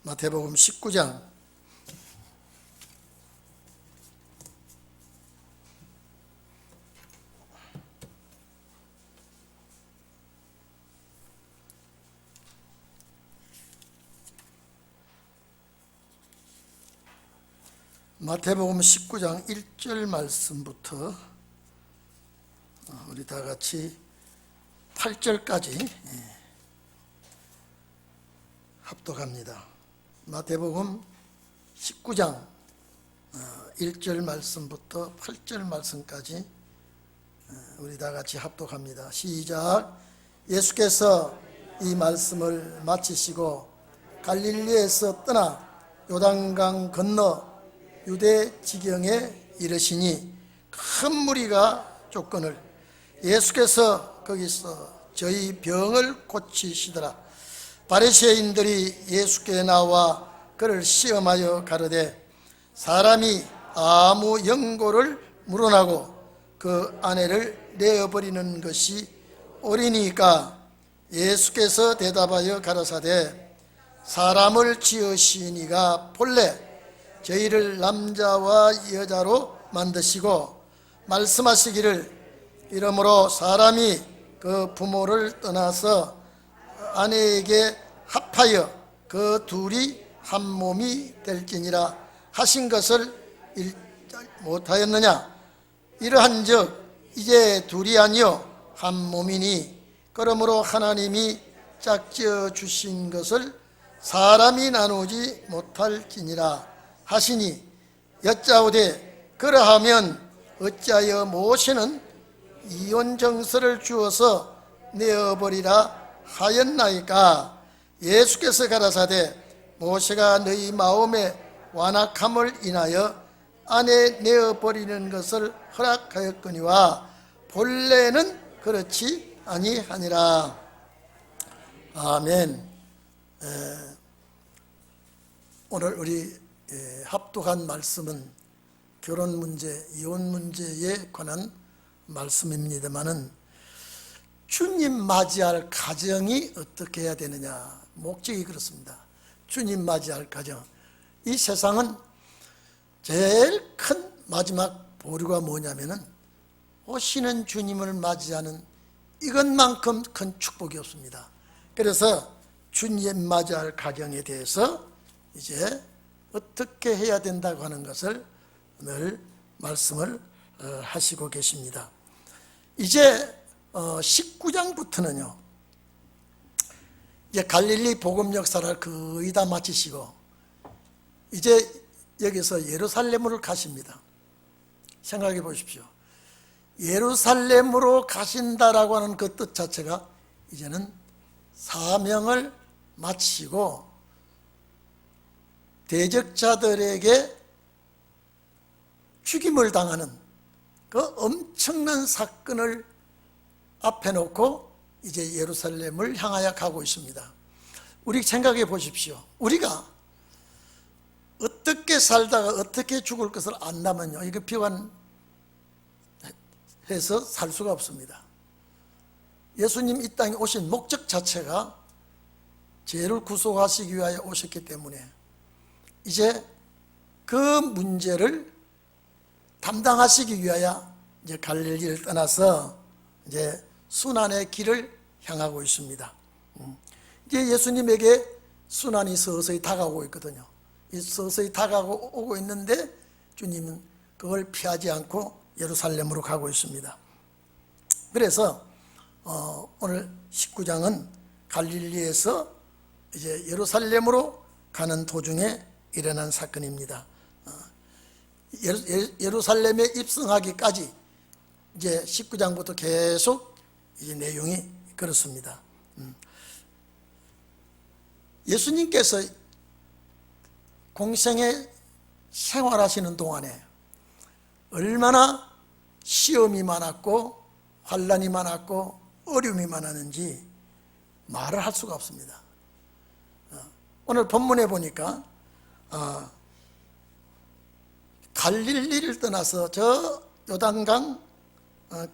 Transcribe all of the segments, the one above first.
마태복음 19장 마태복음 19장 1절 말씀부터 우리 다 같이 8절까지 합독합니다. 마태복음 19장 1절 말씀부터 8절 말씀까지 우리 다 같이 합독합니다. 시작. 예수께서 이 말씀을 마치시고 갈릴리에서 떠나 요단강 건너 유대 지경에 이르시니 큰 무리가 쫓거늘 예수께서 거기서 저희 병을 고치시더라. 바리새인들이 예수께 나와 그를 시험하여 가르되 사람이 아무 연고를 물어나고 그 아내를 내어버리는 것이 옳으니까. 예수께서 대답하여 가라사대 사람을 지으신 이가 본래 저희를 남자와 여자로 만드시고 말씀하시기를 이러므로 사람이 그 부모를 떠나서 아내에게 합하여 그 둘이 한 몸이 될지니라 하신 것을 읽지 못하였느냐. 이러한즉 이제 둘이 아니요 한 몸이니 그러므로 하나님이 짝지어 주신 것을 사람이 나누지 못할지니라 하시니 여짜오되 그러하면 어찌하여 모세는 이혼 정서를 주어서 내어버리라 하였나이까. 예수께서 가라사대 모세가 너희 마음의 완악함을 인하여 아내 내어버리는 것을 허락하였거니와 본래는 그렇지 아니하니라. 아멘. 오늘 우리 합독한 말씀은 결혼 문제, 이혼 문제에 관한 말씀입니다만은 주님 맞이할 가정이 어떻게 해야 되느냐, 목적이 그렇습니다. 주님 맞이할 가정. 이 세상은 제일 큰 마지막 보루가 뭐냐면은 오시는 주님을 맞이하는 이것만큼 큰 축복이 없습니다. 그래서 주님 맞이할 가정에 대해서 이제 어떻게 해야 된다고 하는 것을 늘 말씀을 하시고 계십니다. 이제 19장부터는요 이제 갈릴리 복음 역사를 거의 다 마치시고 이제 여기서 예루살렘으로 가십니다. 생각해 보십시오. 예루살렘으로 가신다라고 하는 그 뜻 자체가 이제는 사명을 마치고 대적자들에게 죽임을 당하는 그 엄청난 사건을 앞에 놓고 이제 예루살렘을 향하여 가고 있습니다. 우리 생각해 보십시오. 우리가 어떻게 살다가 어떻게 죽을 것을 안다면요 이거 비관해서 살 수가 없습니다. 예수님 이 땅에 오신 목적 자체가 죄를 구속하시기 위하여 오셨기 때문에 이제 그 문제를 담당하시기 위하여 이제 갈릴리를 떠나서 이제 순환의 길을 향하고 있습니다. 이제 예수님에게 순환이 서서히 다가오고 있거든요. 이 서서히 다가오고 있는데 주님은 그걸 피하지 않고 예루살렘으로 가고 있습니다. 그래서 오늘 19장은 갈릴리에서 이제 예루살렘으로 가는 도중에 일어난 사건입니다. 예루살렘에 입성하기까지 이제 19장부터 계속 이 내용이 그렇습니다. 예수님께서 공생에 생활하시는 동안에 얼마나 시험이 많았고 환난이 많았고 어려움이 많았는지 말을 할 수가 없습니다. 오늘 본문에 보니까 갈릴리를 떠나서 저 요단강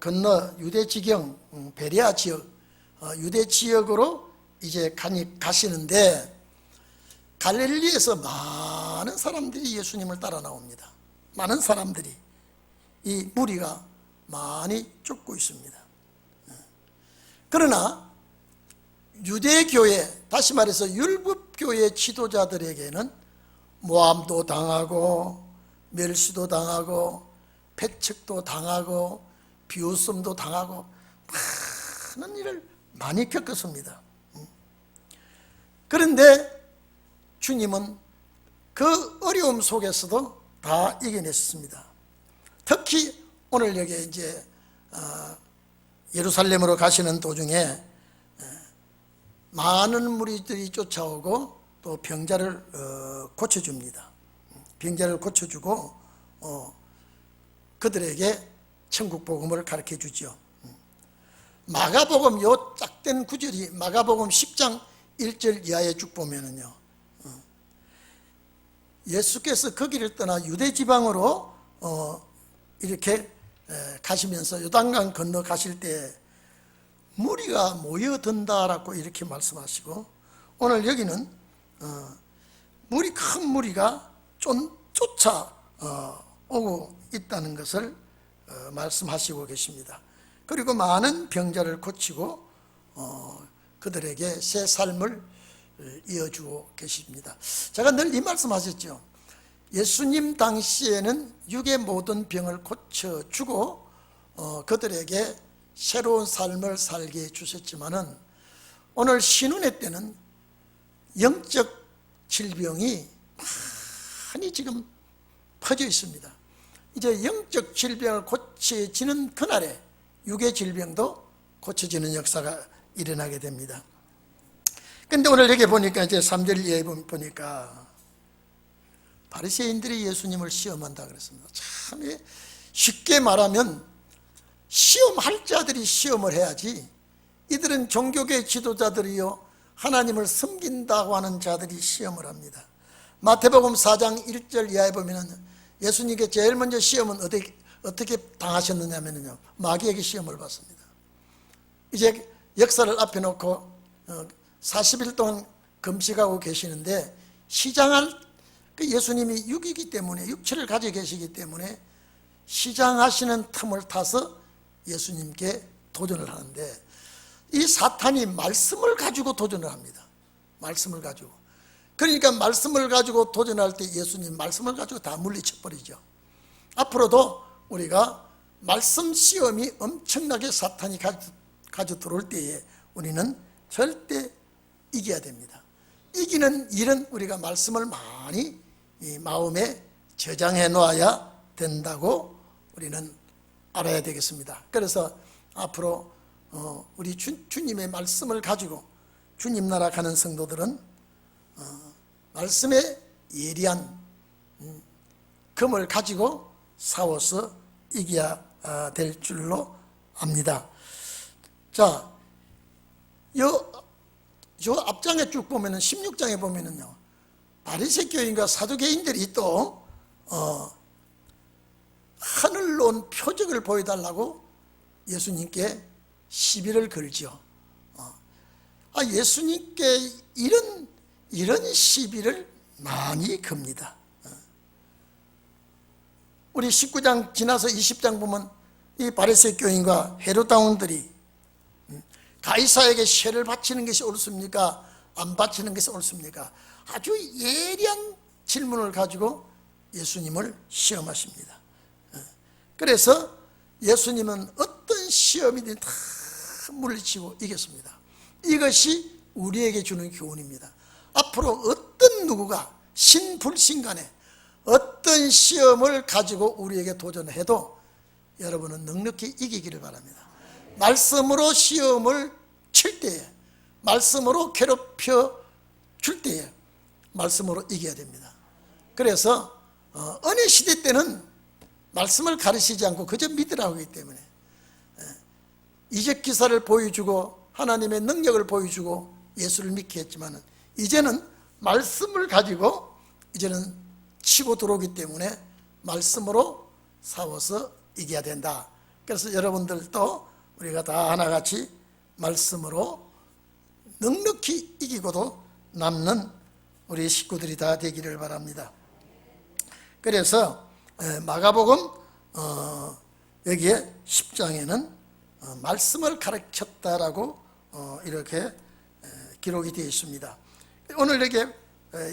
건너 유대 지경 베레아 지역 유대 지역으로 이제 가시는데 갈릴리에서 많은 사람들이 예수님을 따라 나옵니다. 많은 사람들이, 이 무리가 많이 쫓고 있습니다. 그러나 유대교회, 다시 말해서 율법교회 지도자들에게는 모함도 당하고 멸시도 당하고 패측도 당하고 비웃음도 당하고 많은 일을 많이 겪었습니다. 그런데 주님은 그 어려움 속에서도 다 이겨냈습니다. 특히 오늘 여기 이제 예루살렘으로 가시는 도중에 많은 무리들이 쫓아오고 또 병자를 고쳐줍니다. 병자를 고쳐주고 그들에게 천국 복음을 가르쳐 주죠. 마가복음 요 짝된 구절이 마가복음 10장 1절 이하에 쭉 보면은요, 예수께서 거기를 떠나 유대 지방으로 이렇게 가시면서 요단강 건너 가실 때 무리가 모여든다라고 이렇게 말씀하시고, 오늘 여기는 큰 무리가 쫓아 오고 있다는 것을 말씀하시고 계십니다. 그리고 많은 병자를 고치고 그들에게 새 삶을 이어주고 계십니다. 제가 늘 이 말씀하셨죠. 예수님 당시에는 육의 모든 병을 고쳐주고 그들에게 새로운 삶을 살게 해주셨지만은 오늘 신운의 때는 영적 질병이 많이 지금 퍼져 있습니다. 이제 영적 질병을 고쳐지는 그날에 육의 질병도 고쳐지는 역사가 일어나게 됩니다. 근데 오늘 여기 보니까 이제 3절 이하에 보니까 바리새인들이 예수님을 시험한다 그랬습니다. 참 쉽게 말하면 시험할 자들이 시험을 해야지, 이들은 종교계 지도자들이요 하나님을 섬긴다고 하는 자들이 시험을 합니다. 마태복음 4장 1절 이하에 보면 예수님께 제일 먼저 시험은 어떻게 당하셨느냐면요, 마귀에게 시험을 받습니다. 이제 역사를 앞에 놓고 40일 동안 금식하고 계시는데 시장할 예수님이 육이기 때문에, 육체를 가지고 계시기 때문에 시장하시는 틈을 타서 예수님께 도전을 하는데, 이 사탄이 말씀을 가지고 도전을 합니다. 말씀을 가지고. 그러니까 말씀을 가지고 도전할 때 예수님 말씀을 가지고 다 물리쳐버리죠. 앞으로도 우리가 말씀 시험이 엄청나게 사탄이 가져 들어올 때에 우리는 절대 이겨야 됩니다. 이기는 일은 우리가 말씀을 많이 이 마음에 저장해 놓아야 된다고 우리는 알아야 되겠습니다. 그래서 앞으로 우리 주님의 말씀을 가지고 주님 나라 가는 성도들은 말씀의 예리한 금을 가지고 싸워서 이겨야 될 줄로 압니다. 자, 요 앞장에 쭉 보면은 16장에 보면은요, 바리새교인과 사두개인들이 또 하늘로 온 표적을 보여달라고 예수님께 시비를 걸죠. 예수님께 이런 시비를 많이 겁니다. 우리 19장 지나서 20장 보면 이 바리새교인과 헤롯당원들이 가이사에게 세를 바치는 것이 옳습니까? 안 바치는 것이 옳습니까? 아주 예리한 질문을 가지고 예수님을 시험하십니다. 그래서 예수님은 어떤 시험이든 다 물리치고 이겼습니다. 이것이 우리에게 주는 교훈입니다. 앞으로 어떤 누구가 신불신간에 어떤 시험을 가지고 우리에게 도전해도 여러분은 넉넉히 이기기를 바랍니다. 말씀으로 시험을 칠 때에, 말씀으로 괴롭혀 줄 때에 말씀으로 이겨야 됩니다. 그래서 어느 시대 때는 말씀을 가르치지 않고 그저 믿으라고 하기 때문에 이적 기사를 보여주고 하나님의 능력을 보여주고 예수를 믿게 했지만, 이제는 말씀을 가지고 이제는 치고 들어오기 때문에 말씀으로 싸워서 이겨야 된다. 그래서 여러분들도 우리가 다 하나같이 말씀으로 넉넉히 이기고도 남는 우리 식구들이 다 되기를 바랍니다. 그래서 마가복음 여기에 10장에는 말씀을 가르쳤다라고 이렇게 기록이 되어 있습니다. 오늘 이렇게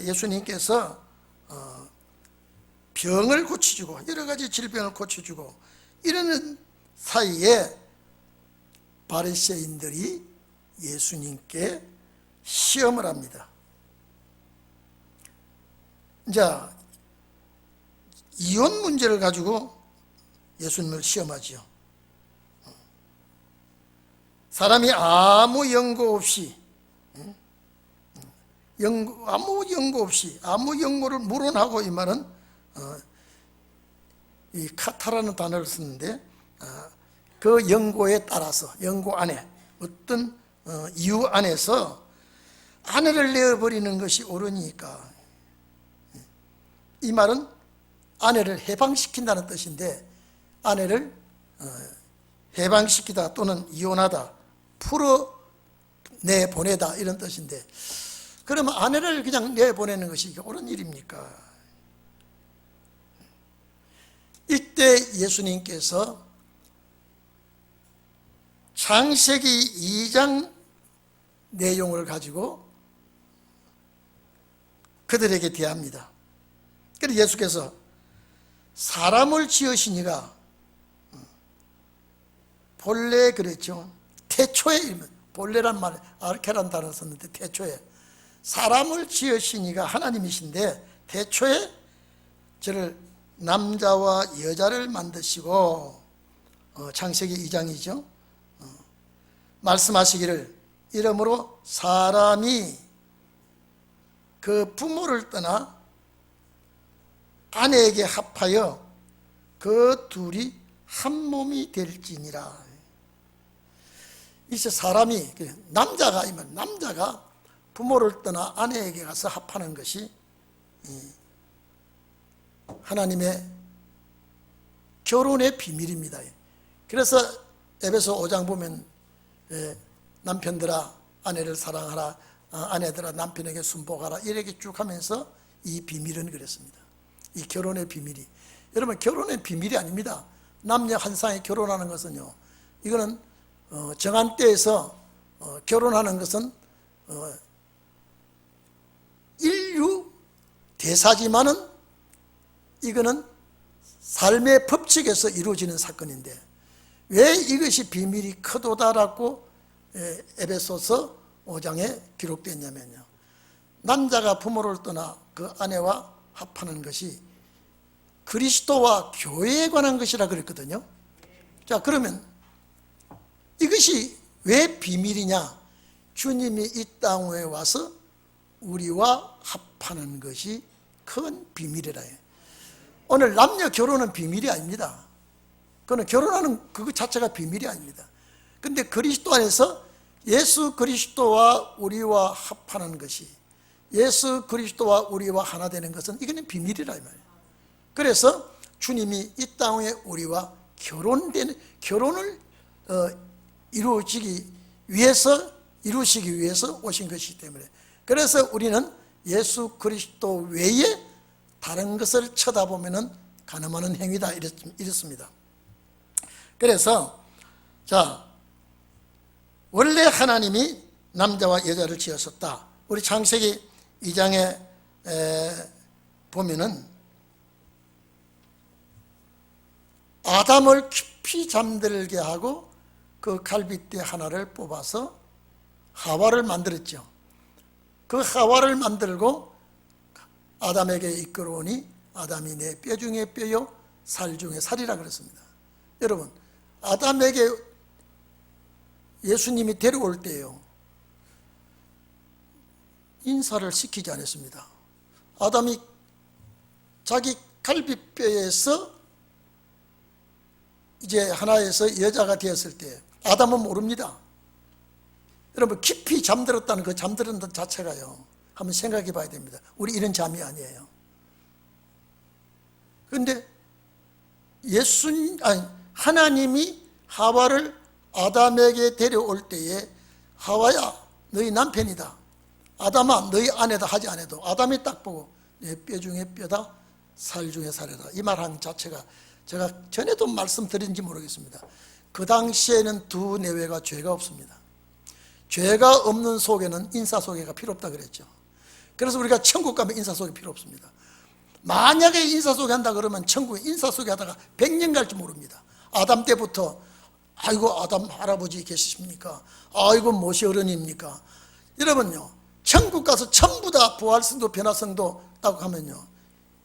예수님께서 병을 고쳐주고 여러 가지 질병을 고쳐주고 이러는 사이에 바리새인들이 예수님께 시험을 합니다. 자, 이혼 문제를 가지고 예수님을 시험하지요. 사람이 아무 연고 없이 아무 연고를 물어나고, 이 말은 이 카타라는 단어를 쓰는데 그 연고에 따라서, 연고 안에 어떤 이유 안에서 아내를 내어버리는 것이 옳으니까, 이 말은 아내를 해방시킨다는 뜻인데, 아내를 해방시키다 또는 이혼하다, 풀어내보내다 이런 뜻인데, 그러면 아내를 그냥 내보내는 것이 옳은 일입니까? 이때 예수님께서 창세기 2장 내용을 가지고 그들에게 대합니다. 그래서 예수께서 사람을 지으시니가, 본래 그랬죠. 태초에, 본래란 말, 아르케란 단어를 썼는데 태초에 사람을 지으시니가 하나님이신데, 태초에 저를 남자와 여자를 만드시고, 창세기 2장이죠. 말씀하시기를 이러므로 사람이 그 부모를 떠나 아내에게 합하여 그 둘이 한 몸이 될지니라. 이제 사람이, 남자가 부모를 떠나 아내에게 가서 합하는 것이 하나님의 결혼의 비밀입니다. 그래서 에베소 5장 보면 남편들아 아내를 사랑하라, 아내들아 남편에게 순복하라, 이렇게 쭉 하면서 이 비밀은 그랬습니다. 이 결혼의 비밀이, 여러분, 결혼의 비밀이 아닙니다. 남녀 한 쌍이 결혼하는 것은요, 이거는 정한 때에서 결혼하는 것은 인류 대사지만은 이거는 삶의 법칙에서 이루어지는 사건인데, 왜 이것이 비밀이 크도다라고 에베소서 5장에 기록됐냐면요, 남자가 부모를 떠나 그 아내와 합하는 것이 그리스도와 교회에 관한 것이라 그랬거든요. 자, 그러면 이것이 왜 비밀이냐? 주님이 이 땅에 와서 우리와 합하는 것이 큰 비밀이라 해요. 오늘 남녀 결혼은 비밀이 아닙니다. 그거는 결혼하는 그것 자체가 비밀이 아닙니다. 근데 그리스도 안에서 예수 그리스도와 우리와 합하는 것이, 예수 그리스도와 우리와 하나 되는 것은 이거는 비밀이라 이 말이에요. 그래서 주님이 이 땅에 우리와 결혼을 이루시기 위해서 오신 것이기 때문에, 그래서 우리는 예수 그리스도 외에 다른 것을 쳐다보면은 간음하는 행위다 이랬습니다. 그래서 자, 원래 하나님이 남자와 여자를 지었었다. 우리 창세기 2장에 보면은 아담을 깊이 잠들게 하고 그 갈빗대 하나를 뽑아서 하와를 만들었죠. 그 하와를 만들고 아담에게 이끌어오니 아담이 내 뼈 중에 뼈요 살 중에 살이라 그랬습니다. 여러분, 아담에게 예수님이 데려올 때요, 인사를 시키지 않았습니다. 아담이 자기 갈비뼈에서 이제 하나에서 여자가 되었을 때 아담은 모릅니다. 여러분, 깊이 잠들었다는 그 잠드는 것 자체가요, 한번 생각해 봐야 됩니다. 우리 이런 잠이 아니에요. 그런데 하나님이 하와를 아담에게 데려올 때에, 하와야 너희 남편이다, 아담아 너희 아내다 하지 않아도 아담이 딱 보고 내 뼈 중에 뼈다 살 중에 살이다, 이 말한 자체가 제가 전에도 말씀드린지 모르겠습니다. 그 당시에는 두 내외가 죄가 없습니다. 죄가 없는 속에는 인사소개가 필요 없다 그랬죠. 그래서 우리가 천국 가면 인사소개 필요 없습니다. 만약에 인사소개 한다 그러면 천국에 인사소개 하다가 100년 갈지 모릅니다. 아담 때부터 아이고 아담 할아버지 계십니까? 아이고 모세 어른입니까? 여러분요, 천국 가서 전부 다 부활성도 변화성도 따고 하면요,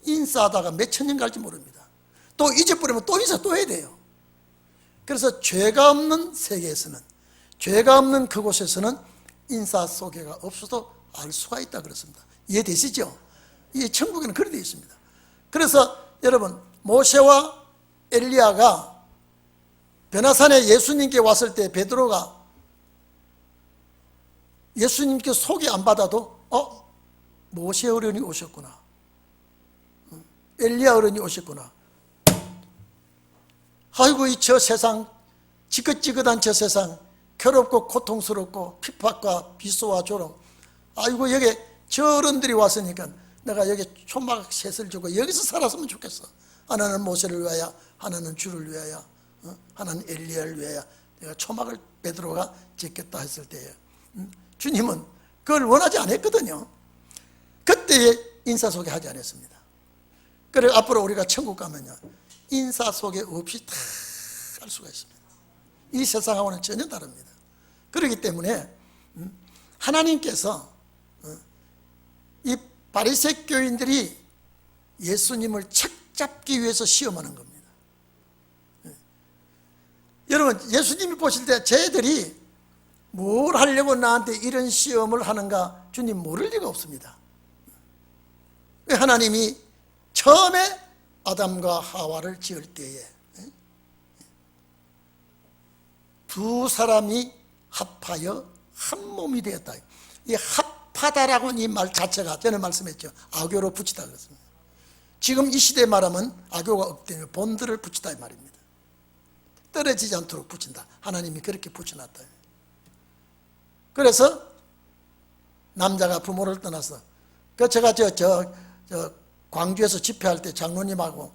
인사하다가 몇천 년 갈지 모릅니다. 또 잊어버리면 또 인사 또 해야 돼요. 그래서 죄가 없는 세계에서는, 죄가 없는 그곳에서는 인사소개가 없어도 알 수가 있다 그렇습니다. 이해되시죠? 이 천국에는 그렇게 되어 있습니다. 그래서 여러분, 모세와 엘리야가 변화산에 예수님께 왔을 때 베드로가 예수님께 소개 안 받아도 모세 어른이 오셨구나, 엘리야 어른이 오셨구나, 아이고 이 저 세상, 지긋지긋한 저 세상, 괴롭고 고통스럽고 핍박과 비소와 조롱, 아이고 여기 저 어른들이 왔으니까 내가 여기 초막 셋을 주고 여기서 살았으면 좋겠어. 하나는 모세를 위하여, 하나는 주를 위하여, 하나는 엘리야를 위하여 내가 초막을 베드로가 짓겠다 했을 때에 주님은 그걸 원하지 않았거든요. 그때에 인사소개 하지 않았습니다. 그래 앞으로 우리가 천국 가면요, 인사소개 없이 다 할 수가 있습니다. 이 세상하고는 전혀 다릅니다. 그렇기 때문에 하나님께서 이 바리새교인들이 예수님을 책잡기 위해서 시험하는 겁니다. 여러분, 예수님이 보실 때 쟤들이 뭘 하려고 나한테 이런 시험을 하는가 주님 모를 리가 없습니다. 하나님이 처음에 아담과 하와를 지을 때에 두 사람이 합하여 한 몸이 되었다. 이 합하다라고는 이 말 자체가 전에 말씀했죠, 악교로 붙이다 그랬습니다. 지금 이 시대에 말하면 악교가 없다면 본드를 붙이다 이 말입니다. 떨어지지 않도록 붙인다. 하나님이 그렇게 붙여놨다. 그래서 남자가 부모를 떠나서, 그 제가 저 광주에서 집회할 때 장로님하고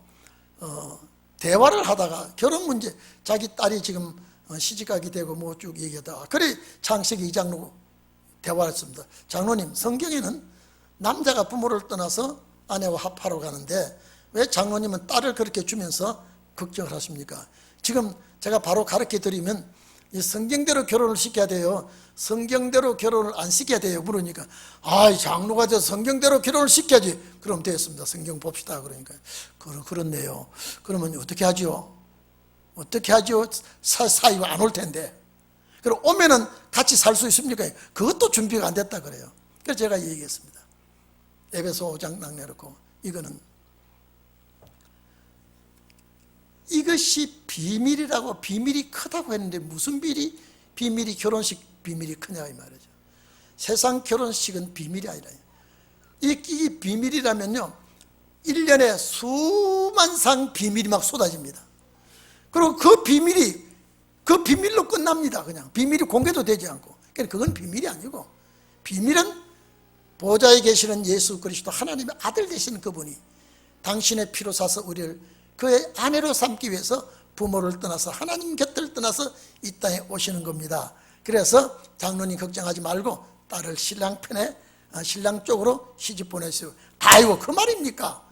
대화를 하다가 결혼 문제, 자기 딸이 지금 시집가게 되고 뭐 쭉 얘기하다가, 그래 창세기 2장로 대화를 했습니다. 장로님, 성경에는 남자가 부모를 떠나서 아내와 합하러 가는데 왜 장로님은 딸을 그렇게 주면서 걱정을 하십니까? 지금 제가 바로 가르쳐 드리면 이 성경대로 결혼을 시켜야 돼요, 성경대로 결혼을 안 시켜야 돼요 물으니까, 장로가 저 성경대로 결혼을 시켜야지. 그럼 됐습니다, 성경 봅시다. 그러니까 그렇네요. 그러면 어떻게 하죠? 어떻게 하죠? 사이가 안 올 텐데. 그럼 오면은 같이 살 수 있습니까? 그것도 준비가 안 됐다 그래요. 그래서 제가 얘기했습니다. 에베소 5장 딱 내놓고, 이것이 비밀이라고, 비밀이 크다고 했는데 무슨 비밀이 결혼식 비밀이 크냐 이 말이죠. 세상 결혼식은 비밀이 아니라, 이 비밀이라면요 1년에 수만 상 비밀이 막 쏟아집니다. 그리고 그 비밀로 끝납니다. 그냥 비밀이 공개도 되지 않고. 그러니까 그건 비밀이 아니고, 비밀은 보좌에 계시는 예수 그리스도 하나님의 아들 되시는 그분이 당신의 피로 사서 우리를 그의 아내로 삼기 위해서 부모를 떠나서 하나님 곁을 떠나서 이 땅에 오시는 겁니다. 그래서 장로님 걱정하지 말고 딸을 신랑 편에, 신랑 쪽으로 시집 보내세요. 아이고 그 말입니까?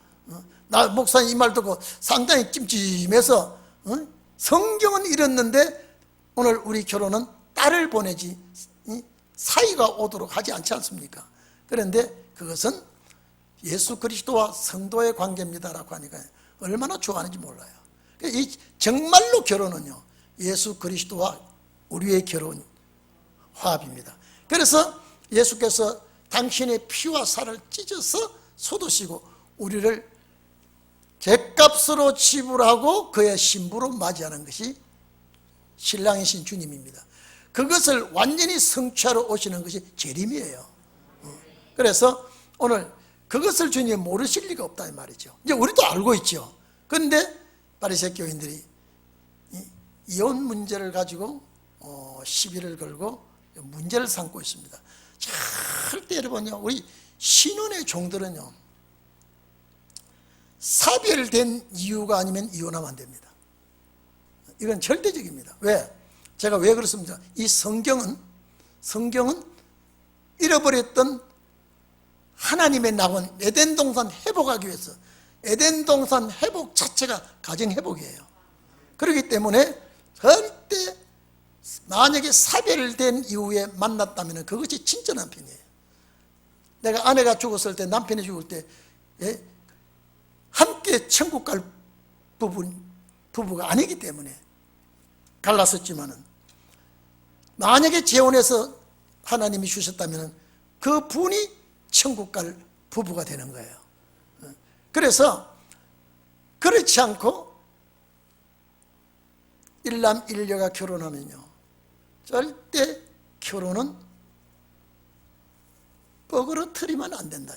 나 목사님 이 말 듣고 상당히 찜찜해서, 성경은 이랬는데 오늘 우리 결혼은 딸을 보내지 사이가 오도록 하지 않지 않습니까? 그런데 그것은 예수 그리스도와 성도의 관계입니다라고 하니까 얼마나 좋아하는지 몰라요. 이 정말로 결혼은요 예수 그리스도와 우리의 결혼 화합입니다. 그래서 예수께서 당신의 피와 살을 찢어서 쏟으시고 우리를 죗값으로 지불하고 그의 신부로 맞이하는 것이 신랑이신 주님입니다. 그것을 완전히 성취하러 오시는 것이 재림이에요. 그래서 오늘 그것을 주님이 모르실 리가 없다 이 말이죠. 이제 우리도 알고 있죠. 그런데 바리새 교인들이 이혼 문제를 가지고 시비를 걸고 문제를 삼고 있습니다. 절대 여러분요, 우리 신혼의 종들은요, 사별된 이유가 아니면 이혼하면 안 됩니다. 이건 절대적입니다. 왜? 제가 왜 그렇습니까? 이 성경은 잃어버렸던 하나님의 낙원 에덴 동산 회복하기 위해서, 에덴 동산 회복 자체가 가정 회복이에요. 그렇기 때문에 절대 만약에 사별된 이후에 만났다면 그것이 진짜 남편이에요. 내가 아내가 죽었을 때, 남편이 죽을 때, 예? 함께 천국 갈 부부가 아니기 때문에 갈랐었지만은, 만약에 재혼해서 하나님이 주셨다면 그 분이 천국 갈 부부가 되는 거예요. 그래서 그렇지 않고 일남일녀가 결혼하면요, 절대 결혼은 뻐그러뜨리면 안 된다.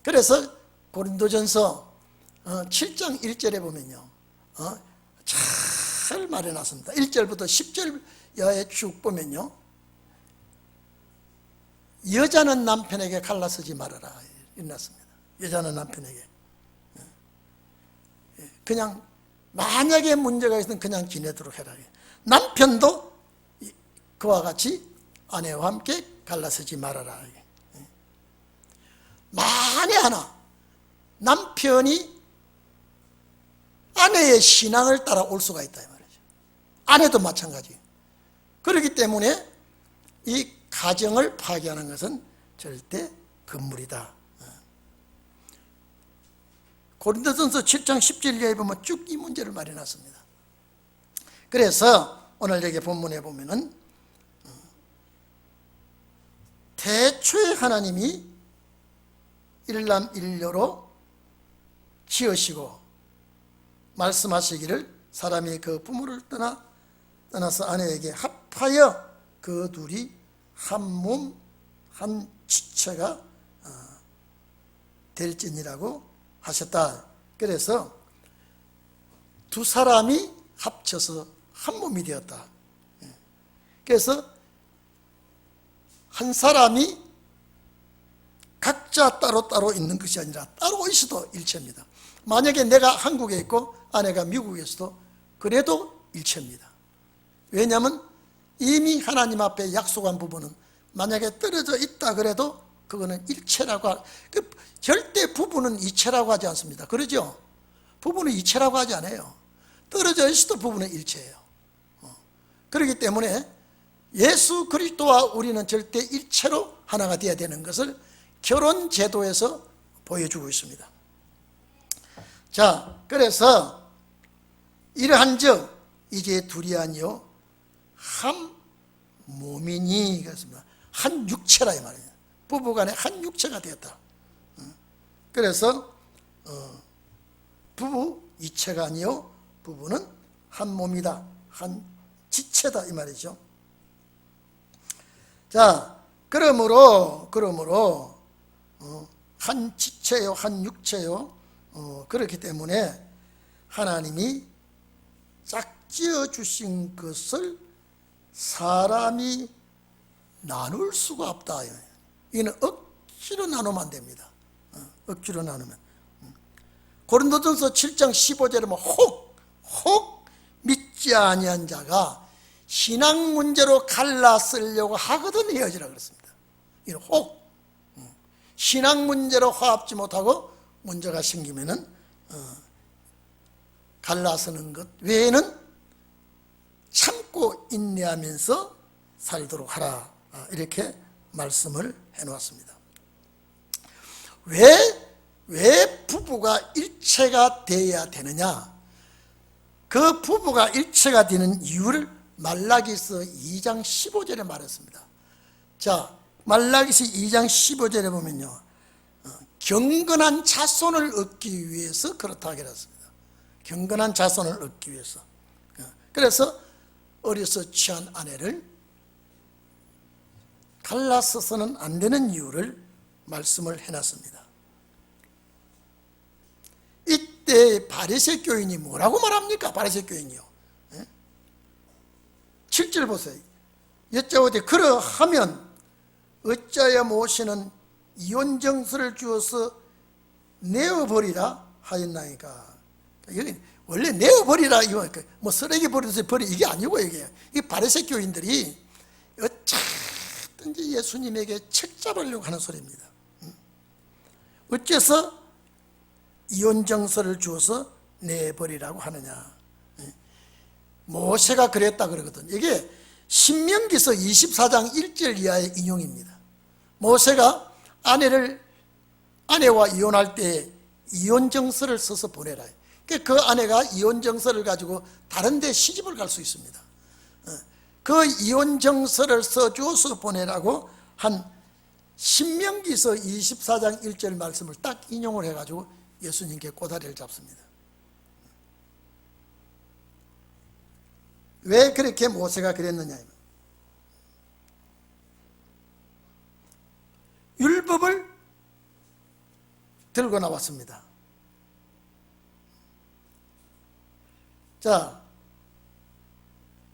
그래서 고린도전서 7장 1절에 보면요, 잘 말해놨습니다. 1절부터 10절 여에 쭉 보면요, 여자는 남편에게 갈라서지 말아라 이랬습니다. 여자는 남편에게 그냥 만약에 문제가 있으면 그냥 지내도록 해라. 남편도 그와 같이 아내와 함께 갈라서지 말아라. 만에 하나 남편이 아내의 신앙을 따라 올 수가 있다 이 말이죠. 아내도 마찬가지. 그렇기 때문에 이 가정을 파괴하는 것은 절대 금물이다. 고린도전서 7장 10절에 보면 쭉 이 문제를 말해놨습니다. 그래서 오늘 여기 본문에 보면은 태초에 하나님이 일남일녀로 지으시고 말씀하시기를 사람이 그 부모를 떠나서 아내에게 합하여 그 둘이 한 몸, 한 지체가 될지니라고 하셨다. 그래서 두 사람이 합쳐서 한 몸이 되었다. 그래서 한 사람이 각자 따로따로 있는 것이 아니라 따로 있어도 일체입니다. 만약에 내가 한국에 있고 아내가 미국에 있어도 그래도 일체입니다. 왜냐하면 이미 하나님 앞에 약속한 부분은 만약에 떨어져 있다 그래도 그거는 일체라고, 절대 부부는 이체라고 하지 않습니다. 그러죠? 부부는 이체라고 하지 않아요. 떨어져 있어도 부부는 일체예요. 그렇기 때문에 예수 그리스도와 우리는 절대 일체로 하나가 되어야 되는 것을 결혼 제도에서 보여주고 있습니다. 자, 그래서 이러한즉 이제 둘이 아니요 한 몸이니, 그렇습니다. 한 육체라 이 말이에요. 부부간에 한 육체가 되었다. 그래서 부부 이체가 아니요 부부는 한 몸이다, 한 지체다 이 말이죠. 자, 그러므로 한 지체요 한 육체요. 그렇기 때문에 하나님이 짝지어 주신 것을 사람이 나눌 수가 없다. 이는 억지로 나누면 안 됩니다. 억지로 나누면. 고린도전서 7장 15절에 보면 혹 믿지 아니한 자가 신앙 문제로 갈라쓰려고 하거든 헤어지라 그랬습니다. 이는 혹 신앙 문제로 화합지 못하고 문제가 생기면은 갈라서는 것 외에는 참고 인내하면서 살도록 하라. 이렇게 말씀을 해놓았습니다. 왜 부부가 일체가 되어야 되느냐? 그 부부가 일체가 되는 이유를 말라기서 2장 15절에 말했습니다. 자, 말라기서 2장 15절에 보면요, 경건한 자손을 얻기 위해서 그렇다 하겠습니다. 경건한 자손을 얻기 위해서. 그래서 어려서 취한 아내를 갈라서서는 안 되는 이유를 말씀을 해놨습니다. 이때 바리새 교인이 뭐라고 말합니까? 바리새 교인이요. 7절 보세요. 여짜오되 그러하면 어찌하여 모세는 이혼정서를 주어서 내어버리라 하였나이까. 여기 원래 내어버리라, 이거 뭐 쓰레기 버려서 버리, 이게 아니고, 이 바리새 교인들이 어쨌든지 예수님에게 책잡으려고 하는 소리입니다. 어째서 이혼정서를 주어서 내버리라고 하느냐. 모세가 그랬다 그러거든. 이게 신명기서 24장 1절 이하의 인용입니다. 모세가 아내와 이혼할 때 이혼정서를 써서 보내라. 그 아내가 이혼정서를 가지고 다른 데 시집을 갈 수 있습니다. 그 이혼정서를 써줘서 보내라고 한 신명기서 24장 1절 말씀을 딱 인용을 해가지고 예수님께 꼬다리를 잡습니다. 왜 그렇게 모세가 그랬느냐. 율법을 들고 나왔습니다. 자,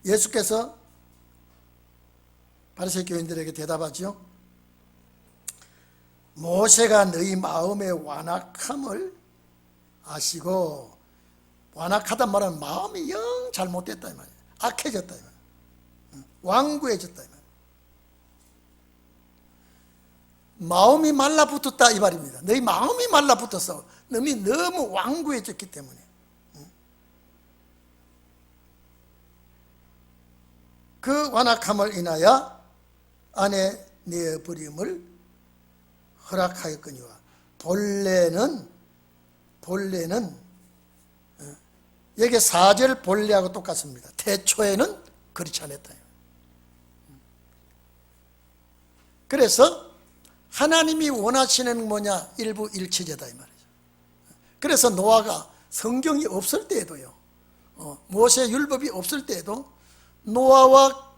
예수께서 바리새 교인들에게 대답하죠. 모세가 너희 마음의 완악함을 아시고, 완악하단 말은 마음이 영 잘못됐다 이 말이에요. 악해졌다 이 말이에요. 완고해졌다 이 말이에요. 마음이 말라붙었다 이 말입니다. 너희 마음이 말라붙었어. 너무 완고해졌기 때문에. 그 완악함을 인하여 아내 내어버림을 허락하였거니와 본래는 여기 4절 본래하고 똑같습니다. 태초에는 그렇지 않았다. 그래서 하나님이 원하시는 뭐냐? 일부 일체제다 이 말이죠. 그래서 노아가 성경이 없을 때에도요, 모세 율법이 없을 때에도 노아와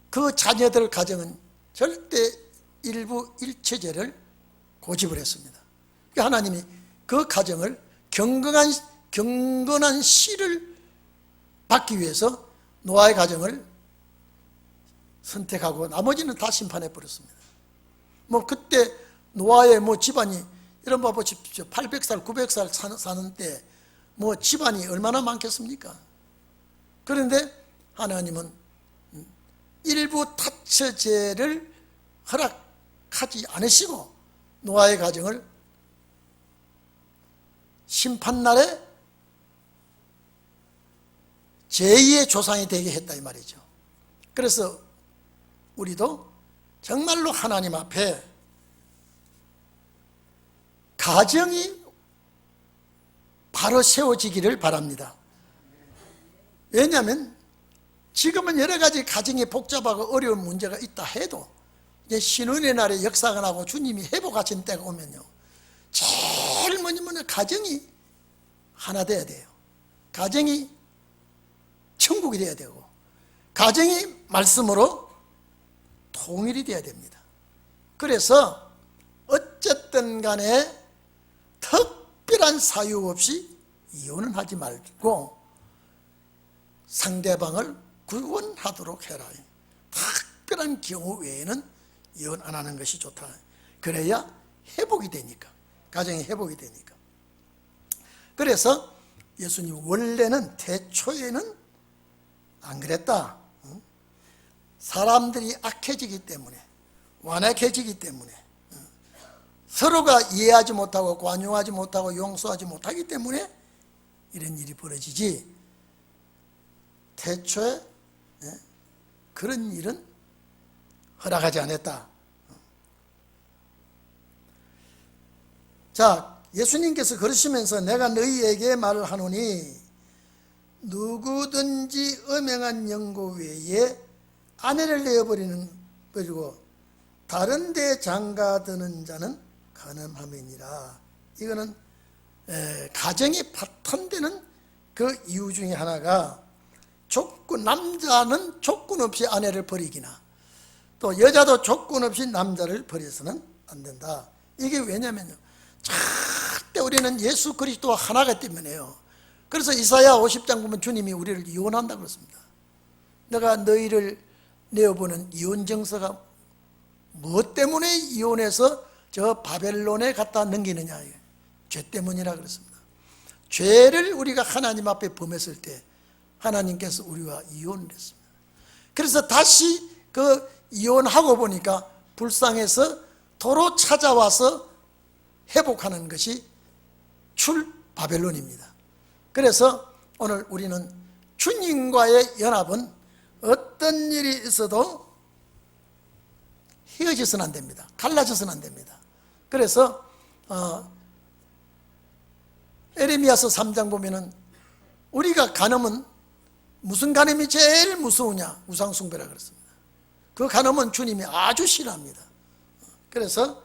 그 자녀들 가정은 절대 일부 일체제를 고집을 했습니다. 그러니까 하나님이 그 가정을 경건한 씨를 받기 위해서 노아의 가정을 선택하고 나머지는 다 심판해 버렸습니다. 뭐 그때 노아의 뭐 집안이 이런 거 보십시오. 800살, 900살 사는 때 뭐 집안이 얼마나 많겠습니까? 그런데 하나님은 일부 타처제를 허락하지 않으시고 노아의 가정을 심판날에 제2의 조상이 되게 했다 이 말이죠. 그래서 우리도 정말로 하나님 앞에 가정이 바로 세워지기를 바랍니다. 왜냐하면 지금은 여러 가지 가정이 복잡하고 어려운 문제가 있다 해도 이제 신혼의 날에 역사가 나고 주님이 회복하신 때가 오면요, 제일 뭐냐면 가정이 하나 돼야 돼요. 가정이 천국이 돼야 되고 가정이 말씀으로 통일이 돼야 됩니다. 그래서 어쨌든 간에 특별한 사유 없이 이혼은 하지 말고 상대방을 구원하도록 해라. 특별한 경우 외에는 이혼 안 하는 것이 좋다. 그래야 회복이 되니까, 가정이 회복이 되니까. 그래서 예수님 원래는 태초에는 안 그랬다. 사람들이 악해지기 때문에, 완악해지기 때문에, 서로가 이해하지 못하고 관용하지 못하고 용서하지 못하기 때문에 이런 일이 벌어지지, 태초에 그런 일은 허락하지 않았다. 자, 예수님께서 그러시면서 내가 너희에게 말을 하노니 누구든지 음행한 영고 외에 아내를 내어버리고 다른 데 장가드는 자는 간음함이니라. 이거는 가정이 파탄되는 그 이유 중에 하나가 남자는 조건 없이 아내를 버리기나 또 여자도 조건 없이 남자를 버려서는 안 된다. 이게 왜냐면요, 절대 우리는 예수 그리스도와 하나가 때문에요. 그래서 이사야 50장 보면 주님이 우리를 이혼한다고 그랬습니다. 내가 너희를 내어보는 이혼정서가 무엇 때문에 이혼해서 저 바벨론에 갖다 넘기느냐? 죄 때문이라 그랬습니다. 죄를 우리가 하나님 앞에 범했을 때 하나님께서 우리와 이혼을 했습니다. 그래서 다시 그 이혼하고 보니까 불쌍해서 도로 찾아와서 회복하는 것이 출 바벨론입니다. 그래서 오늘 우리는 주님과의 연합은 어떤 일이 있어도 헤어져서는 안 됩니다. 갈라져서는 안 됩니다. 그래서 에레미야서 3장 보면은 우리가 간음은 무슨 간음이 제일 무서우냐? 우상숭배라 그랬습니다. 그 간음은 주님이 아주 싫어합니다. 그래서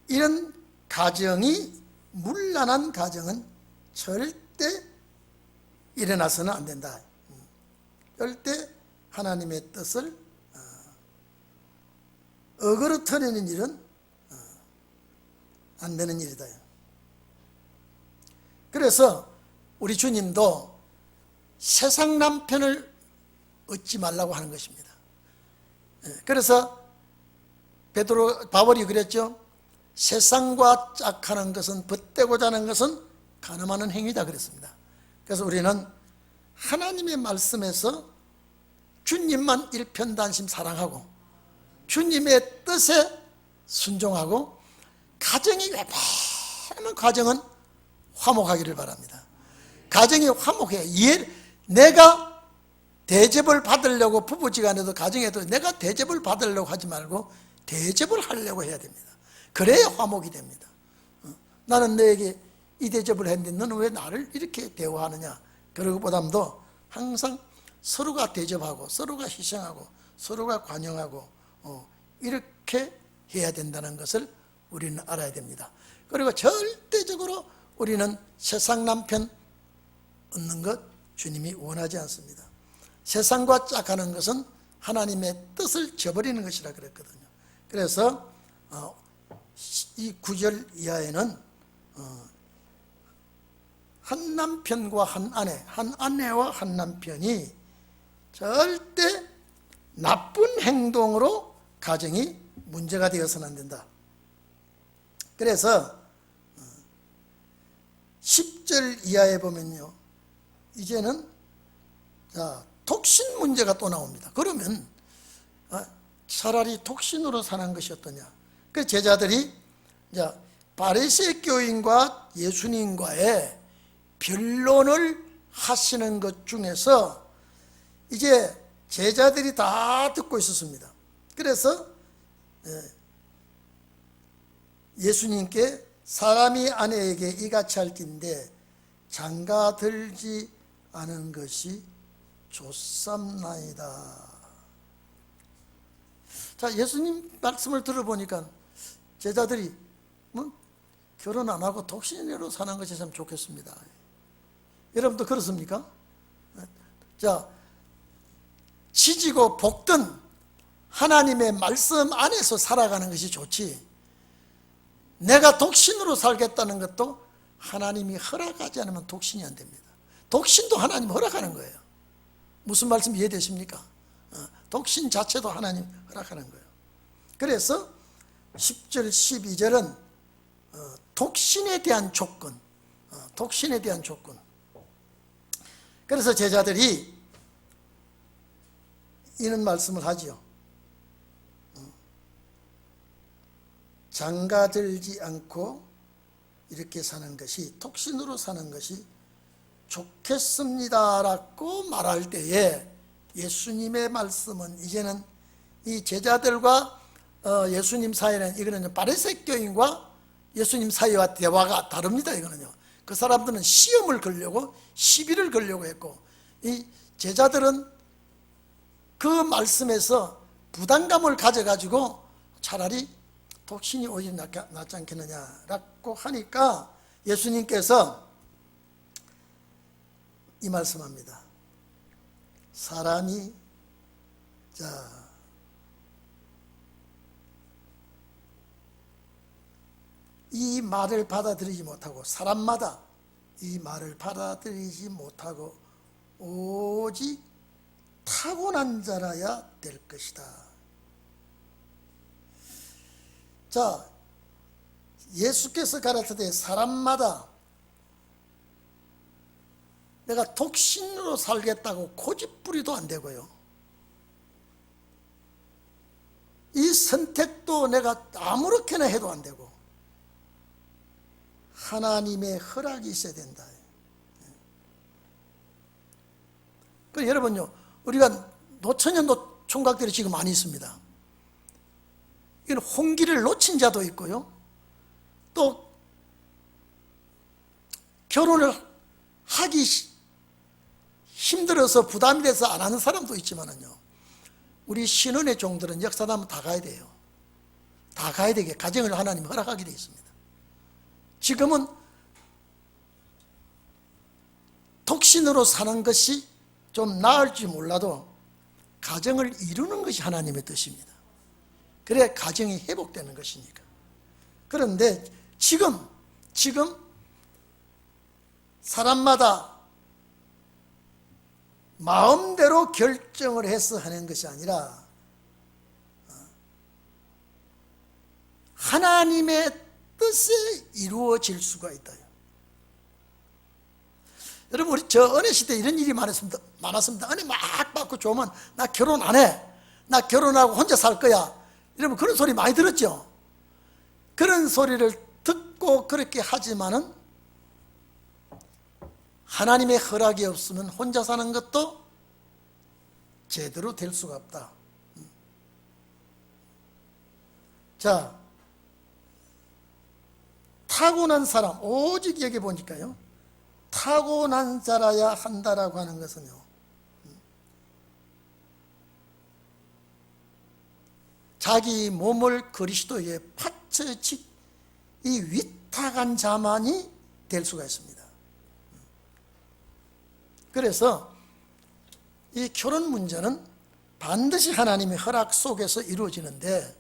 이런 가정이 문란한 가정은 절대 일어나서는 안 된다. 절대 하나님의 뜻을 어그러뜨리는 일은 안 되는 일이다. 그래서 우리 주님도 세상 남편을 얻지 말라고 하는 것입니다. 그래서 바울이 그랬죠. 세상과 짝하는 것은, 벗대고자 하는 것은 간음하는 행위다 그랬습니다. 그래서 우리는 하나님의 말씀에서 주님만 일편단심 사랑하고 주님의 뜻에 순종하고 가정이 웬만하면 가정은 화목하기를 바랍니다. 가정이 화목해요. 내가 대접을 받으려고 부부지간에도 가정에도 내가 대접을 받으려고 하지 말고 대접을 하려고 해야 됩니다. 그래야 화목이 됩니다. 나는 너에게 이 대접을 했는데 너는 왜 나를 이렇게 대우하느냐? 그러고보다도 항상 서로가 대접하고 서로가 희생하고 서로가 관용하고 이렇게 해야 된다는 것을 우리는 알아야 됩니다. 그리고 절대적으로 우리는 세상 남편 얻는 것 주님이 원하지 않습니다. 세상과 짝하는 것은 하나님의 뜻을 저버리는 것이라 그랬거든요. 그래서 이 9절 이하에는 한 남편과 한 아내, 한 아내와 한 남편이 절대 나쁜 행동으로 가정이 문제가 되어서는 안 된다. 그래서 10절 이하에 보면요, 이제는 독신 문제가 또 나옵니다. 그러면 차라리 독신으로 사는 것이 어떠냐? 그 제자들이 바리새 교인과 예수님과의 변론을 하시는 것 중에서 이제 제자들이 다 듣고 있었습니다. 그래서 예수님께 사람이 아내에게 이같이 할진대 장가 들지 않은 것이 좋삼나이다. 자, 예수님 말씀을 들어보니까 제자들이 결혼 안 하고 독신으로 사는 것이 참 좋겠습니다. 여러분도 그렇습니까? 자, 지지고 볶든 하나님의 말씀 안에서 살아가는 것이 좋지, 내가 독신으로 살겠다는 것도 하나님이 허락하지 않으면 독신이 안 됩니다. 독신도 하나님 허락하는 거예요. 무슨 말씀 이해되십니까? 독신 자체도 하나님 허락하는 거예요. 그래서 10절 12절은 독신에 대한 조건, 독신에 대한 조건. 그래서 제자들이 이런 말씀을 하지요. 장가들지 않고 이렇게 사는 것이, 독신으로 사는 것이 좋겠습니다라고 말할 때에 예수님의 말씀은 이제는 이 제자들과 예수님 사이는, 이거는 바리새교인과 예수님 사이와 대화가 다릅니다. 이거는요, 그 사람들은 시험을 걸려고, 시비를 걸려고 했고, 이 제자들은 그 말씀에서 부담감을 가져가지고 차라리 독신이 오히려 낫지 않겠느냐라고 하니까 예수님께서 이 말씀합니다. 사람이 이 말을 받아들이지 못하고, 사람마다 이 말을 받아들이지 못하고 오직 타고난 자라야 될 것이다. 자, 예수께서 가르치되 사람마다 내가 독신으로 살겠다고 고집부리도 안 되고요. 이 선택도 내가 아무렇게나 해도 안 되고 하나님의 허락이 있어야 된다. 그 여러분요, 우리가 노처녀 총각들이 지금 많이 있습니다. 이건 홍기를 놓친 자도 있고요, 또 결혼을 하기 힘들어서 부담이 돼서 안 하는 사람도 있지만은요, 우리 신혼의 종들은 역사하면 다 가야 돼요. 다 가야 되게 가정을 하나님 허락하게 되어 있습니다. 지금은 독신으로 사는 것이 좀 나을지 몰라도 가정을 이루는 것이 하나님의 뜻입니다. 그래야 가정이 회복되는 것이니까. 그런데 지금 사람마다 마음대로 결정을 해서 하는 것이 아니라 하나님의 뜻에 이루어질 수가 있다. 여러분, 우리 저 은혜 시대 이런 일이 많았습니다. 은혜 막 받고 좋으면 나 결혼 안 해, 나 결혼하고 혼자 살 거야, 여러분 그런 소리 많이 들었죠. 그런 소리를 듣고 그렇게 하지만은 하나님의 허락이 없으면 혼자 사는 것도 제대로 될 수가 없다. 자, 타고난 사람, 오직 여기 보니까요, 타고난 자라야 한다라고 하는 것은요, 자기 몸을 그리스도에 바쳐지 이 위탁한 자만이 될 수가 있습니다. 그래서 이 결혼 문제는 반드시 하나님의 허락 속에서 이루어지는데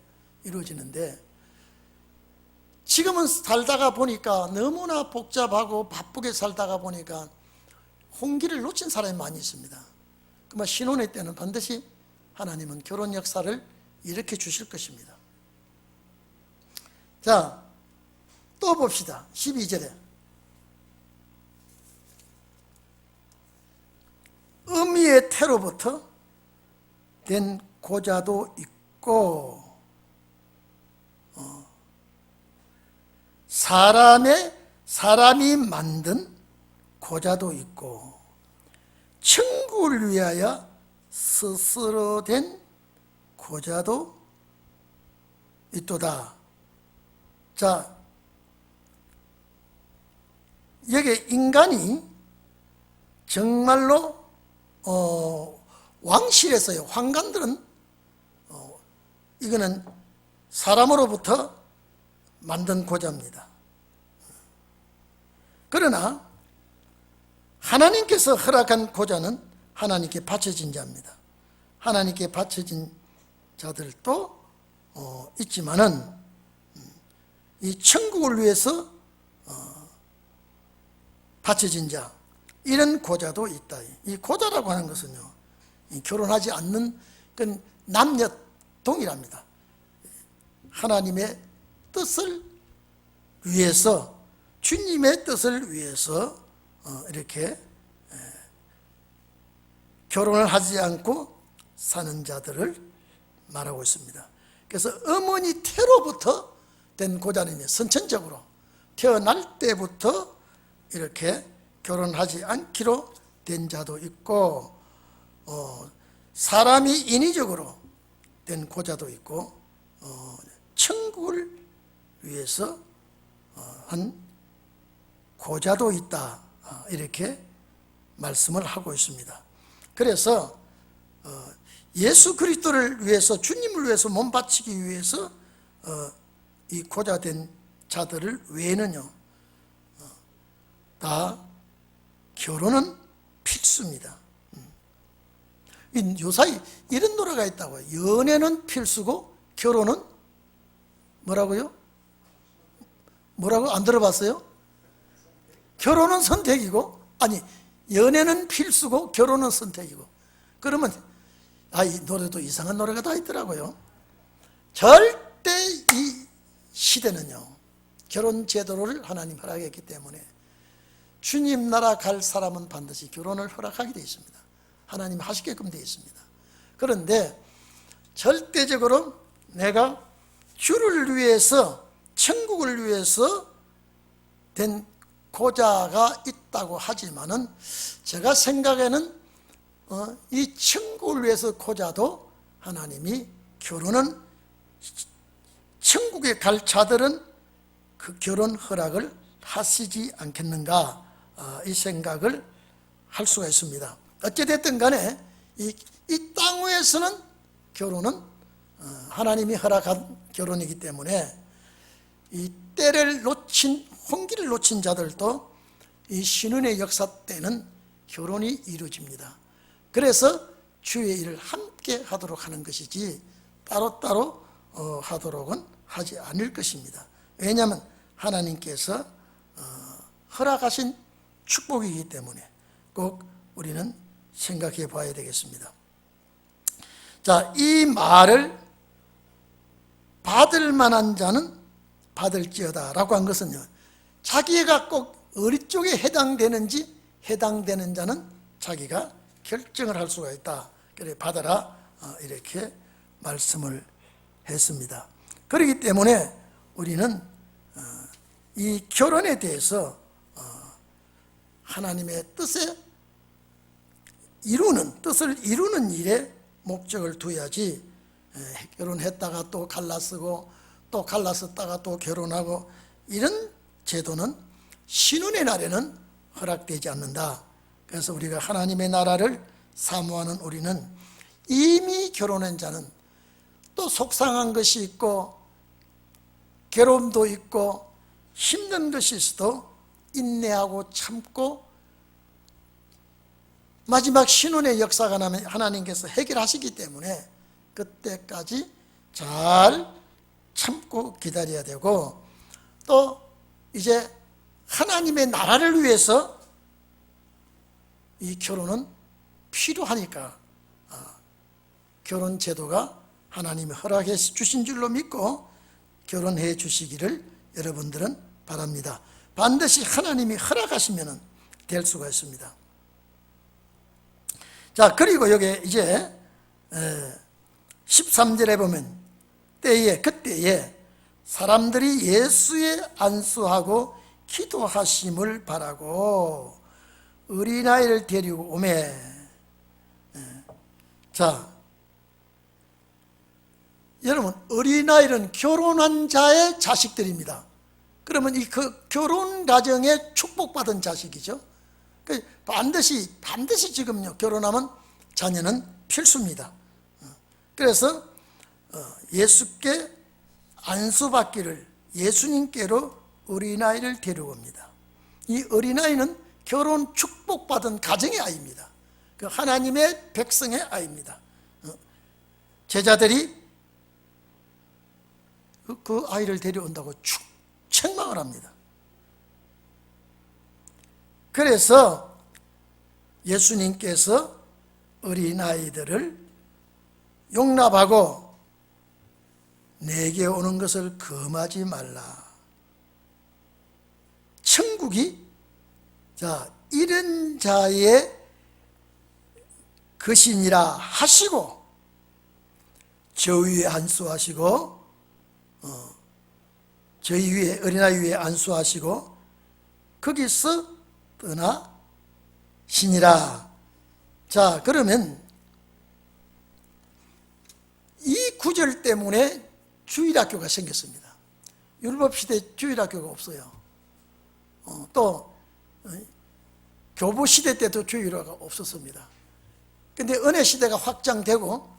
지금은 살다가 보니까 너무나 복잡하고 바쁘게 살다가 보니까 홍기를 놓친 사람이 많이 있습니다. 그러면 신혼의 때는 반드시 하나님은 결혼 역사를 일으켜 주실 것입니다. 자, 또 봅시다. 12절에 음미의 태로부터 된 고자도 있고 사람이 만든 고자도 있고 천국을 위하여 스스로 된 고자도 있도다. 자, 여기 인간이 정말로 왕실에서요, 황관들은 이거는 사람으로부터 만든 고자입니다. 그러나 하나님께서 허락한 고자는 하나님께 바쳐진 자입니다. 하나님께 바쳐진 자들도 있지만은 이 천국을 위해서 바쳐진 자, 이런 고자도 있다. 이 고자라고 하는 것은요, 결혼하지 않는 그 남녀 동일합니다. 하나님의 뜻을 위해서, 주님의 뜻을 위해서 이렇게 결혼을 하지 않고 사는 자들을 말하고 있습니다. 그래서 어머니 태로부터 된 고자는 선천적으로 태어날 때부터 이렇게 결혼하지 않기로 된 자도 있고, 사람이 인위적으로 된 고자도 있고, 천국을 위해서 한 고자도 있다. 이렇게 말씀을 하고 있습니다. 그래서 예수 그리스도를 위해서, 주님을 위해서 몸 바치기 위해서 이 고자된 자들을 외에는요, 다 결혼은 필수입니다. 요사이 이런 노래가 있다고요. 연애는 필수고 결혼은 뭐라고요? 뭐라고? 안 들어봤어요? 결혼은 선택이고, 아니, 연애는 필수고 결혼은 선택이고. 그러면 이 노래도 이상한 노래가 다 있더라고요. 절대 이 시대는요, 결혼 제도를 하나님 허락했기 때문에 주님 나라 갈 사람은 반드시 결혼을 허락하게 되어 있습니다. 하나님 하시게끔 되어 있습니다. 그런데 절대적으로 내가 주를 위해서, 천국을 위해서 된 고자가 있다고 하지만은, 제가 생각에는 이 천국을 위해서 고자도 하나님이 결혼은, 천국에 갈 자들은 그 결혼 허락을 하시지 않겠는가, 이 생각을 할 수가 있습니다. 어찌됐든 간에 이 땅 위에서는 결혼은 하나님이 허락한 결혼이기 때문에 이 때를 놓친, 홍기를 놓친 자들도 이 신혼의 역사 때는 결혼이 이루어집니다. 그래서 주의 일을 함께 하도록 하는 것이지 따로따로 하도록은 하지 않을 것입니다. 왜냐하면 하나님께서 허락하신 축복이기 때문에 꼭 우리는 생각해 봐야 되겠습니다. 자, 이 말을 받을 만한 자는 받을지어다 라고 한 것은요, 자기가 꼭 어느 쪽에 해당되는지, 해당되는 자는 자기가 결정을 할 수가 있다. 그래 받아라, 이렇게 말씀을 했습니다. 그렇기 때문에 우리는 이 결혼에 대해서 하나님의 뜻을 이루는 일에 목적을 두어야지, 결혼했다가 또 갈라쓰고 또 갈라섰다가 또 결혼하고 이런 제도는 신혼의 날에는 허락되지 않는다. 그래서 우리가 하나님의 나라를 사모하는 우리는 이미 결혼한 자는 또 속상한 것이 있고 괴로움도 있고 힘든 것이 있어도 인내하고 참고 마지막 신혼의 역사가 나면 하나님께서 해결하시기 때문에 그때까지 잘 참고 기다려야 되고, 또 이제 하나님의 나라를 위해서 이 결혼은 필요하니까 결혼 제도가 하나님이 허락해 주신 줄로 믿고 결혼해 주시기를 여러분들은 바랍니다. 반드시 하나님이 허락하시면 될 수가 있습니다. 자, 그리고 여기 이제 13절에 보면 그때에 사람들이 예수의 안수하고 기도하심을 바라고 어린아이를 데리고 오매. 자, 여러분, 어린아이는 결혼한 자의 자식들입니다. 그러면 이 결혼 가정에 축복받은 자식이죠. 반드시 지금요, 결혼하면 자녀는 필수입니다. 그래서 예수께 안수받기를, 예수님께로 어린아이를 데려옵니다. 이 어린아이는 결혼 축복받은 가정의 아이입니다. 그 하나님의 백성의 아이입니다. 제자들이 그 아이를 데려온다고 책망을 합니다. 그래서 예수님께서 어린아이들을 용납하고 내게 오는 것을 금하지 말라. 천국이 이런 자의 것이니라 하시고 저 위에 안수하시고 저희 위에, 어린아이 위에 안수하시고 거기서 떠나시니라. 자, 그러면 이 구절 때문에 주일학교가 생겼습니다. 율법시대 주일학교가 없어요. 또 교부시대 때도 주일학교가 없었습니다. 그런데 은혜시대가 확장되고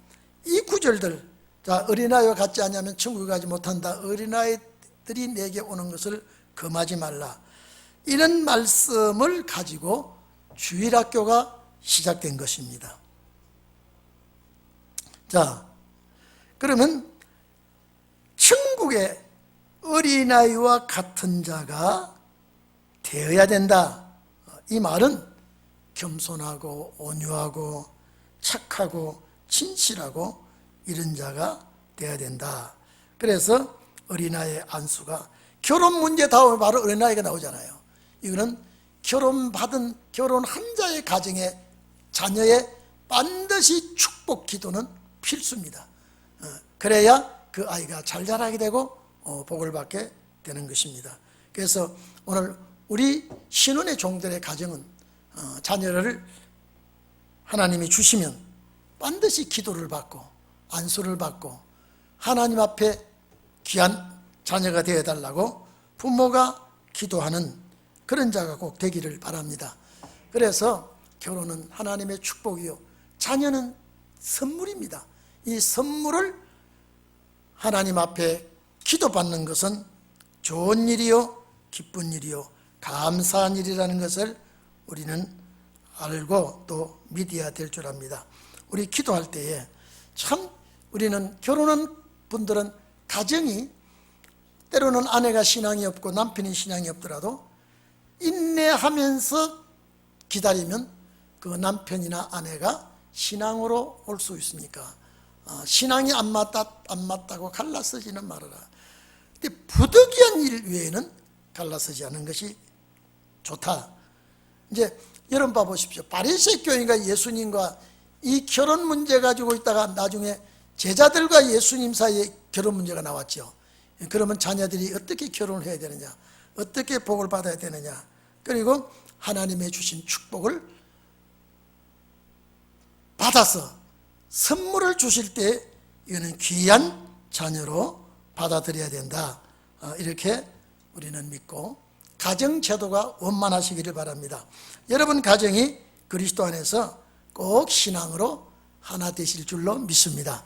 이 구절들, 자, 어린아이와 같지 않으면 천국에 가지 못한다. 어린아이들이 내게 오는 것을 금하지 말라. 이런 말씀을 가지고 주일학교가 시작된 것입니다. 자, 그러면 천국의 어린아이와 같은 자가 되어야 된다. 이 말은 겸손하고 온유하고 착하고 진실하고 이런 자가 되어야 된다. 그래서 어린아이의 안수가, 결혼 문제 다음에 바로 어린아이가 나오잖아요. 이거는 결혼한 자의 가정에, 자녀의 반드시 축복 기도는 필수입니다. 그래야 그 아이가 잘 자라게 되고 복을 받게 되는 것입니다. 그래서 오늘 우리 신혼의 종들의 가정은 자녀를 하나님이 주시면 반드시 기도를 받고 안수를 받고 하나님 앞에 귀한 자녀가 되어달라고 부모가 기도하는 그런 자가 꼭 되기를 바랍니다. 그래서 결혼은 하나님의 축복이요, 자녀는 선물입니다. 이 선물을 하나님 앞에 기도받는 것은 좋은 일이요, 기쁜 일이요, 감사한 일이라는 것을 우리는 알고 또 믿어야 될 줄 압니다. 우리 기도할 때에 참 우리는 결혼한 분들은 가정이 때로는 아내가 신앙이 없고 남편이 신앙이 없더라도 인내하면서 기다리면 그 남편이나 아내가 신앙으로 올 수 있으니까 신앙이 안 맞다고 갈라서지는 말아라. 근데 부득이한 일 외에는 갈라서지 않은 것이 좋다. 이제 여러분 봐보십시오. 바리새 교인과 예수님과 이 결혼 문제 가지고 있다가 나중에 제자들과 예수님 사이에 결혼 문제가 나왔죠. 그러면 자녀들이 어떻게 결혼을 해야 되느냐, 어떻게 복을 받아야 되느냐, 그리고 하나님의 주신 축복을 받아서 선물을 주실 때 이거는 귀한 자녀로 받아들여야 된다. 이렇게 우리는 믿고 가정 제도가 원만하시기를 바랍니다. 여러분 가정이 그리스도 안에서 꼭 신앙으로 하나 되실 줄로 믿습니다.